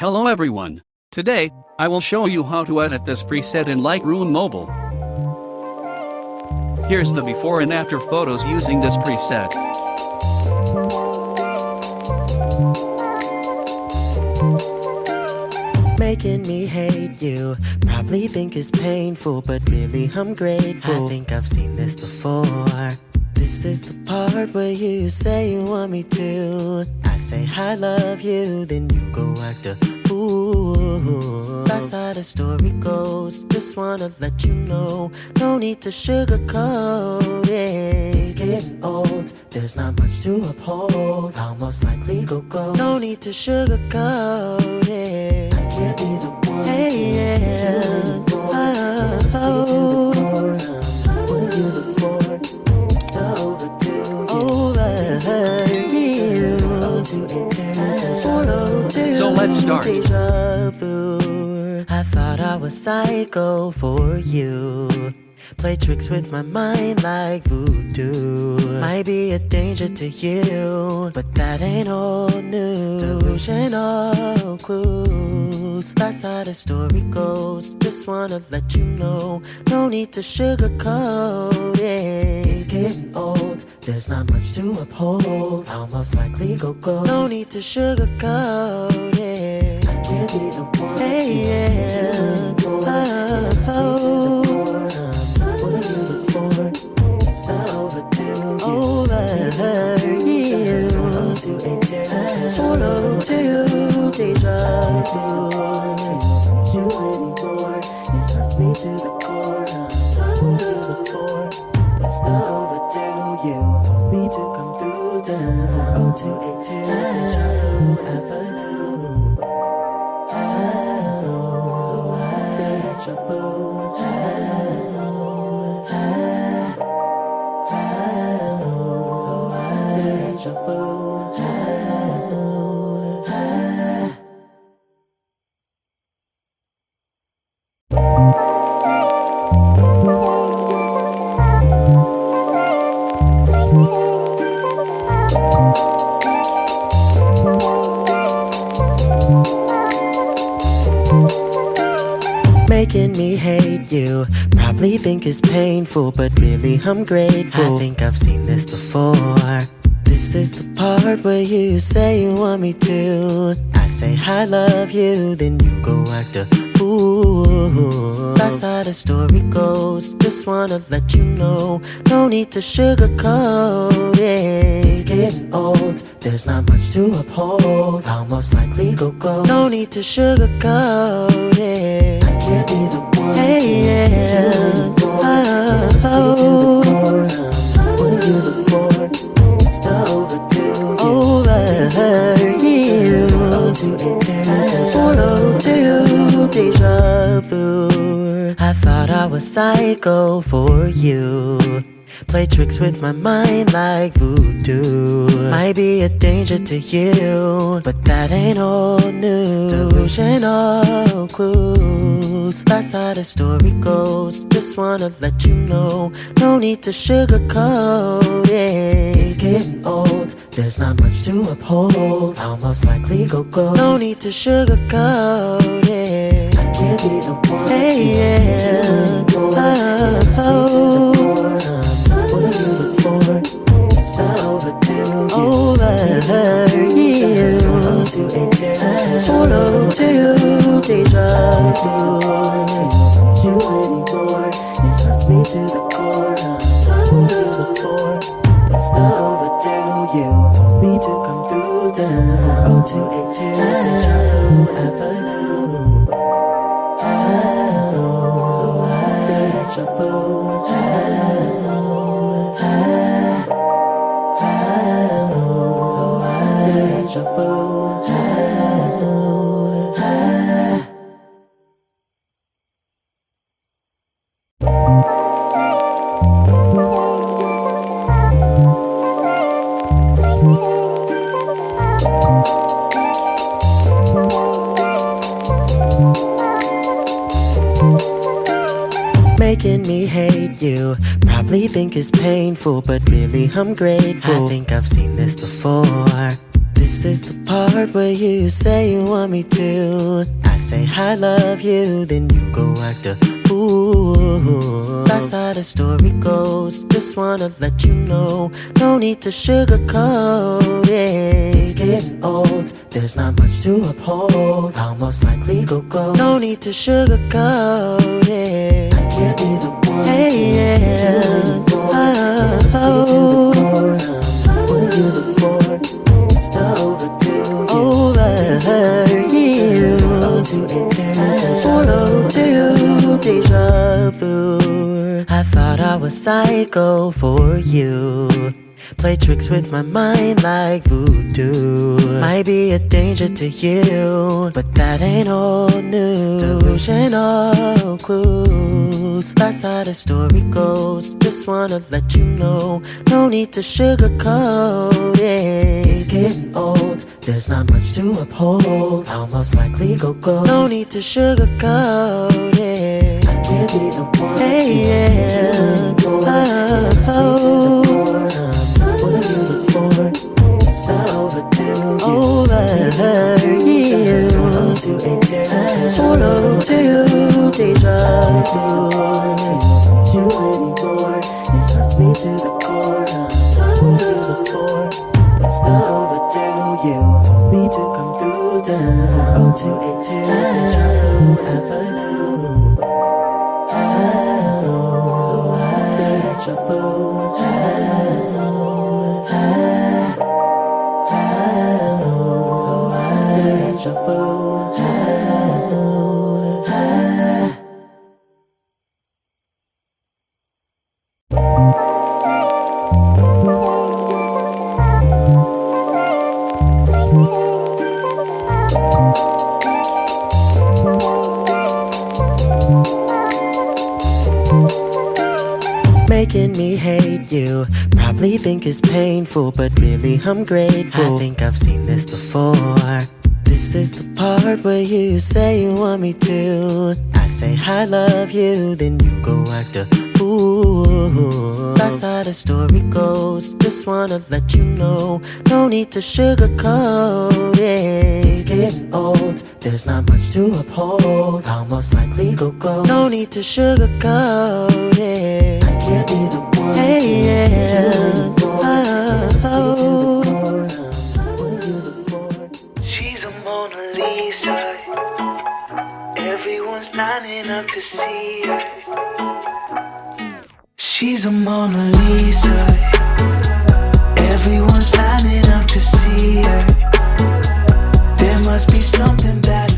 Hello everyone. Today, I will show you how to edit this preset in Lightroom Mobile. Here's the before and after photos using this preset. Making me hate you, probably think it's painful, but really I'm grateful. I think I've seen this before. This is the part where you say you want me to. I say I love you, then you go act a fool. That's how the story goes, just wanna let you know. No need to sugarcoat it. It's getting old, there's not much to uphold. Almost like legal goals. No need to sugarcoat it. I can't be the one to let you anymore. It hurts me to the core. What do you look for? It's overdue. So let's start. I thought I was psycho for you. Play tricks with my mind like voodoo. Might be a danger to you, but that ain't old news. Delusional clues. That's how the story goes. Just wanna let you know. No need to sugarcoat it. It's getting old, there's not much to uphold. Almost like legal goals. No need to sugarcoat it. I can't be the one to let you anymore. It hurts me to the core. What do you look for? It's overdue. Deja vu. You anymore. It hurts me to the core. What do you look for? It's overdue. You told me to come through down 0282 Deja Vu Avenue. Deja vu. Deja vu. Making me hate you, probably think it's painful, but really I'm grateful. I think I've seen this before. This is the part where you say you want me to. I say I love you, then you go act a fool. That's how the story goes, just wanna let you know. No need to sugarcoat it. It's getting old, there's not much to uphold. Almost like legal goals. No need to sugarcoat it. I can't be the one to let you anymore. It hurts me to the core. What do you look for? It's overdue. Deja vu. I thought I was psycho for you. Play tricks with my mind like voodoo. Might be a danger to you, but that ain't old news. Delusional clues. That's how the story goes. Just wanna let you know. No need to sugarcoat it. It's getting old, there's not much to uphold. Almost like legal goals. No need to sugarcoat it. I can't be the one to let you anymore. It hurts me to the core. What do you look for? It's overdue. Deja vu. You anymore. It hurts me to the core. What do you look for? It's overdue. You told me to come through down 0282 Deja Vu Avenue. Deja vu. Deja vu. Making me hate you, probably think it's painful, but really I'm grateful. I think I've seen this before. This is the part where you say you want me to. I say I love you, then you go act a fool. That's how the story goes. Just wanna let you know, no need to sugarcoat it. It's getting old, there's not much to uphold. I'll most likely go ghost. No need to sugarcoat it. I can't be the one to miss you anymore. It hurts me to the core. What do you look for? It's not overdue. Deja vu. I thought I was psycho for you. Play tricks with my mind like voodoo. Might be a danger to you, but that ain't old news. Delusional clues. That's how the story goes. Just wanna let you know, no need to sugarcoat it. It's getting old, there's not much to uphold. I'll most likely go ghost. No need to sugarcoat it. I can't be the one to miss you anymore. It hurts me to the core. What do you look for? It's not overdue. Deja vu. You anymore. It hurts me to the core. What do you look for? It's not overdue. You told me to come through down 0282 Deja Vu Avenue. Deja vu. Deja vu. Making me hate you, probably think it's painful, but really I'm grateful. I think I've seen this before. This is the part where you say you want me to. I say I love you, then you go act a fool. That's how the story goes. Just wanna let you know, no need to sugarcoat it. It's getting old, there's not much to uphold. I'll most likely go ghost. No need to sugarcoat it. I can't be the one to miss you anymore. It hurts me to the core. What do you look for? She's a Mona Lisa. Everyone's lining up to see her. She's a Mona Lisa. Everyone's lining up to see her. There must be something bad